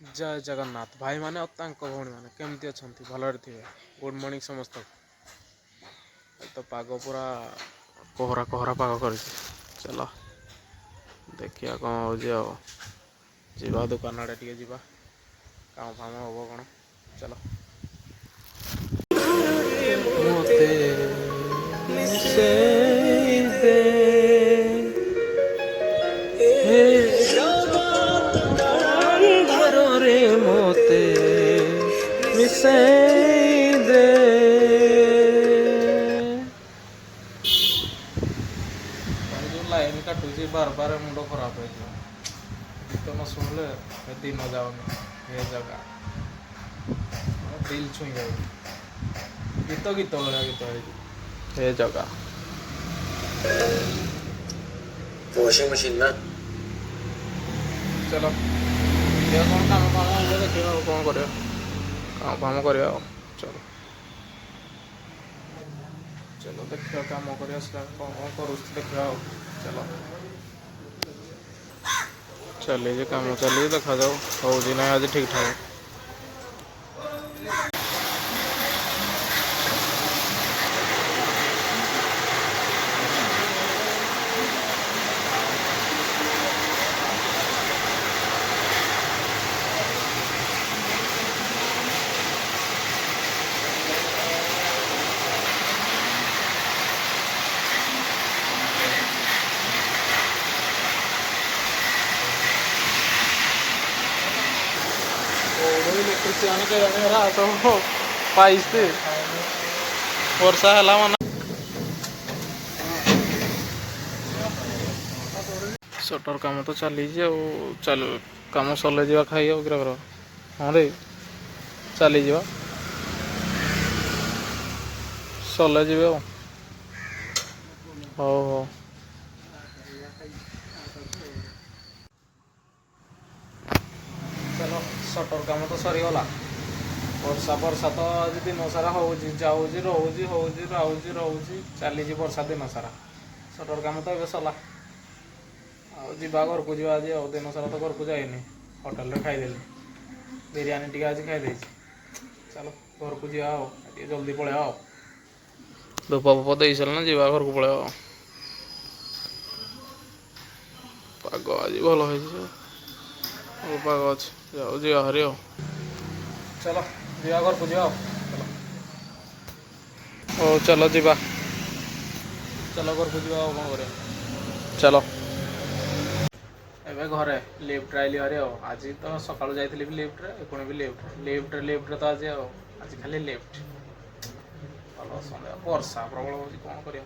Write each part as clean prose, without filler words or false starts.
जय जगन्नाथ भाई माने भौणी मैंने केमती अच्छा भलरे थे। गुड मॉर्निंग समस्त। तो पाग पूरा कोहरा कोहरा पाग कर चलो देखिया कौन हो जावा दुकान आड़े टे जा काम फाम हम कौन चलो मोते मिसई दे जो लाइन काटुची बार बार मुंड खराब हो गीत न शुणिले दिन जाऊनी ये जगह दिल छुई जाए गीत गीत भाया गीत ये जगह वॉशिंग मशीन ना चलो देखिए कौन काम फाम हो देखिए कौन कर काम फाम कर चलो चलो देखिए काम कर कौन कौन कर देखा चलो चलिए काम चलिए देखा जाओ हो ना आज ठीक ठाक इलेक्ट्रिशियन के तो पाइसे वर्षा है मन सटर काम तो चली चल कम सले जा खाई ग्राहर हाँ रे चली जा सले जी हो चलो सटर काम तो सरीगला वर्षा वर्षा तो आज दिन सारा हो जाऊँगी रोजी होगी रोजी रोजी चली वर्षा दिन सारा सटर काम तो ये सरला जा घर को जा आज दिन सारा तो घर को जाइनी होटेल रे खाईदेली बिरयानी टी आज खाई चलो घर को जा जल्दी पलि आओ धूप फूप दे सारा जा घर को पलि पाग आज भल हो पाग अच्छे जाओ जा हरी आओ चलो जा घर को जाओ चलो ओ चलो जा चलो घर को जा कौन कर चलो एवं घरे लिफ्ट आइली हरी आज तो सका जाइली लिफ्ट पुणी भी लिफ्ट तो आज आज खाली लिफ्ट भल सन्देह वर्षा प्रबल हो कौन कर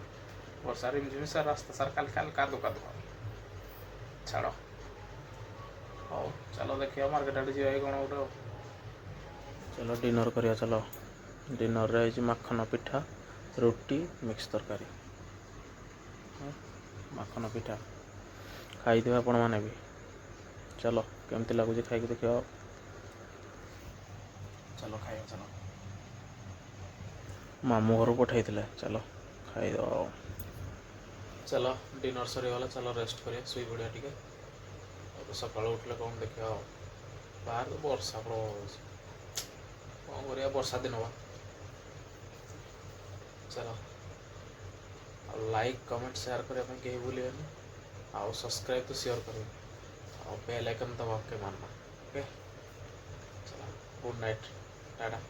वर्षा रिमझिम सार रास्ता सार खाली खाली कादु कादु छाड़ हो चलो देखिए मार्केट आड़े जा कौन गोटे चलो डिनर करिया चलो डिनर रे मखन पिठा रोटी मिक्स तरकारी मखन पिठा खाईदे आपण मैंने भी चलो केमती लगुच खाई देखिए चलो खाइए चलो मामू घर पठाई चलो खाईद चलो डिनर सरीगला चलो रेस्ट करिया शुई पड़िया टे सका उठले कौन देखा बाहर तो वर्षा प्रबल कौन कर वर्षा दिन बा चलो लाइक कमेंट शेयर करने कहीं भूलिए आउ सब्सक्राइब तो शेयर करें और बेल आइकन दबा के मारना ओके चलो गुड नाइट टाटा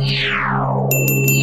Wow.